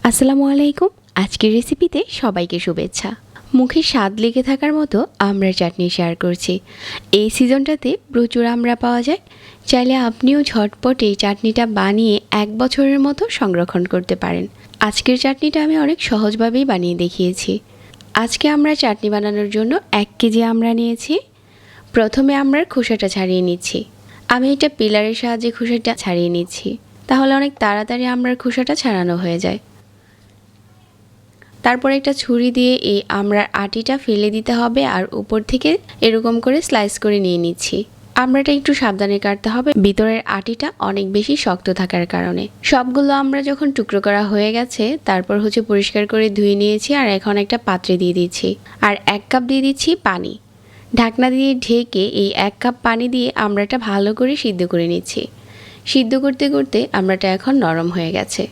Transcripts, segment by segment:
আসসালামু আলাইকুম। আজকের রেসিপিতে সবাইকে শুভেচ্ছা। মুখে স্বাদ লেগে থাকার মতো আমড়ার চাটনি শেয়ার করছি। এই সিজনটাতে প্রচুর আমড়া পাওয়া যায়। চাইলে আপনিও ঝটপট এই চাটনিটা বানিয়ে 1 বছরের মতো সংরক্ষণ করতে পারেন। আজকের চাটনিটা আমি অনেক সহজভাবেই বানিয়ে দেখিয়েছি। আজকে আমরা চাটনি বানানোর জন্য 1 কেজি আমড়া নিয়েছি। প্রথমে আমড়ার খোসাটা ছাড়িয়ে নিচ্ছি। আমি এটা পিলারের সাহায্যে খোসাটা ছাড়িয়ে নিচ্ছি, তাহলে অনেক তাড়াতাড়ি আমড়ার খোসাটা ছাড়ানো হয়ে যায়। তারপর একটা ছুরি দিয়ে এই আমড়ার আটিটা ফেলে দিতে হবে আর উপর থেকে এরকম করে স্লাইস করে নিয়ে নিচ্ছি। আমড়াটা একটু সাবধানে কাটতে হবে, ভিতরের আটিটা অনেক বেশি শক্ত থাকার কারণে। সবগুলো আমড়া যখন টুকরো করা হয়ে গেছে, তারপর পরিষ্কার করে ধুয়ে নিয়েছি আর এখন একটা পাত্রে দিয়ে দিচ্ছি। আর 1 কাপ দিয়ে দিচ্ছি পানি। ঢাকনা দিয়ে ঢেকে এই 1 কাপ পানি দিয়ে আমড়াটা ভালো করে সিদ্ধ করে নিচ্ছি। সিদ্ধ করতে করতে আমড়াটা এখন নরম হয়ে গেছে।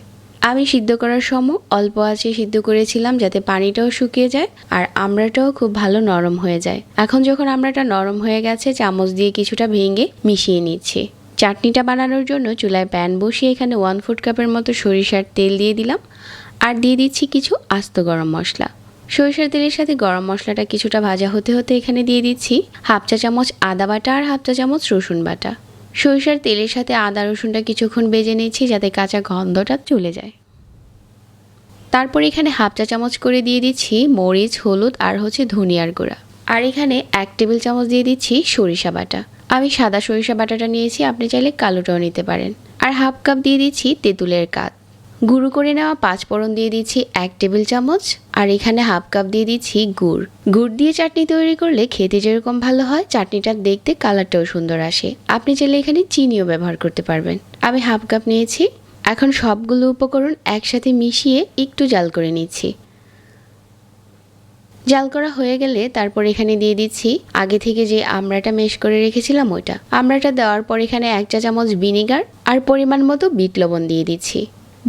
আমি সিদ্ধ করার সময় অল্প আঁচে সিদ্ধ করেছিলাম, যাতে পানিটাও শুকিয়ে যায় আর আমড়াটাও খুব ভালো নরম হয়ে যায়। এখন যখন আমড়াটা নরম হয়ে গেছে, চামচ দিয়ে কিছুটা ভেঙে মিশিয়ে নিচ্ছি। চাটনিটা বানানোর জন্য চুলায় প্যান বসিয়ে এখানে 1/4 কাপের মতো সরিষার তেল দিয়ে দিলাম আর দিয়ে দিচ্ছি কিছু আস্ত গরম মশলা। সরিষার তেলের সাথে গরম মশলাটা কিছুটা ভাজা হতে হতে এখানে দিয়ে দিচ্ছি 1/2 চা চামচ আদা বাটা আর 1/2 চা চামচ রসুন বাটা। সরিষার তেলের সাথে আদা রসুনটা কিছুক্ষণ ভেজে নিচ্ছি, যাতে কাঁচা গন্ধটা চলে যায়। তারপর এখানে 1/2 চা চামচ করে দিয়ে দিচ্ছি মরিচ, হলুদ আর ধনিয়ার গুঁড়া। আর এখানে 1 টেবিল চামচ দিয়ে দিচ্ছি সরিষা বাটা। আমি সাদা সরিষা বাটাটা নিয়েছি, আপনি চাইলে কালোটাও নিতে পারেন। আর 1/2 কাপ দিয়ে দিচ্ছি তেঁতুলের কাঠ। গুঁড়ো করে নেওয়া 5 ফোড়ন দিয়ে দিচ্ছি 1 টেবিল চামচ। আর এখানে 1/2 কাপ দিয়ে দিচ্ছি গুড়। গুড় দিয়ে চাটনি তৈরি করলে খেতে যেরকম ভালো হয়, চাটনিটা দেখতে কালারটাও সুন্দর আসে। আপনি চাইলে এখানে চিনিও ব্যবহার করতে পারবেন। আমি 1/2 কাপ নিয়েছি। এখন সবগুলো উপকরণ একসাথে মিশিয়ে একটু জাল করে নিচ্ছি। জাল করা হয়ে গেলে তারপর এখানে দিয়ে দিচ্ছি আগে থেকে যে আমড়াটা মেশ করে রেখেছিলাম ওইটা। আমড়াটা দেওয়ার পর এখানে 1 চা চামচ ভিনেগার আর পরিমাণ মতো বিট লবণ দিয়ে দিচ্ছি।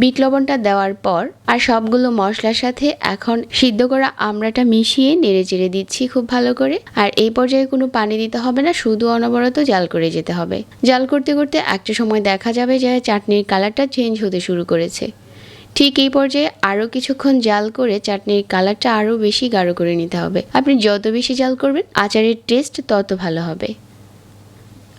বিট লবণটা দেওয়ার পর আর সবগুলো মশলার সাথে এখন সিদ্ধ করা আমড়াটা মিশিয়ে নেড়ে চেড়ে দিচ্ছি খুব ভালো করে। আর এই পর্যায়ে কোনো পানি দিতে হবে না, শুধু অনবরত জাল করে যেতে হবে। জাল করতে করতে একটা সময় দেখা যাবে যে চাটনির কালারটা চেঞ্জ হতে শুরু করেছে। ঠিক এই পর্যায়ে আরও কিছুক্ষণ জাল করে চাটনির কালারটা আরও বেশি গাঢ় করে নিতে হবে। আপনি যত বেশি জাল করবেন, আচারের টেস্ট তত ভালো হবে।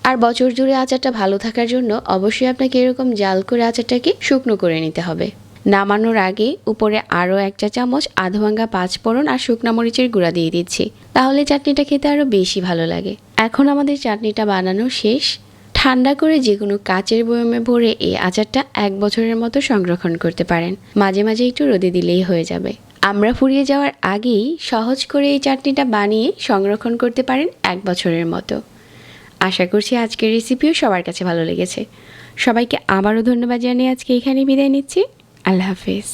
আর বছর জুড়ে আচারটা ভালো থাকার জন্য অবশ্যই আপনাকে এরকম জাল করে আচারটাকে শুকনো করে নিতে হবে। নামানোর আগে উপরে আরও 1 চা চামচ আধা ভাঙা 5 ফোড়ন আর শুকনা মরিচের গুঁড়া দিয়ে দিচ্ছি, তাহলে চাটনিটা খেতে আরও বেশি ভালো লাগে। এখন আমাদের চাটনিটা বানানো শেষ। ঠান্ডা করে যে কোনো কাচের বয়মে ভরে এই আচারটা 1 বছরের মতো সংরক্ষণ করতে পারেন। মাঝে মাঝে একটু রোদে দিলেই হয়ে যাবে। আমরা ফুরিয়ে যাওয়ার আগেই সহজ করে এই চাটনিটা বানিয়ে সংরক্ষণ করতে পারেন 1 বছরের মতো। আশা করছি আজকের রেসিপিও সবার কাছে ভালো লেগেছে। সবাইকে আবারও ধন্যবাদ জানিয়ে আজকে এখানেই বিদায় নিচ্ছি। আল্লাহ হাফেজ।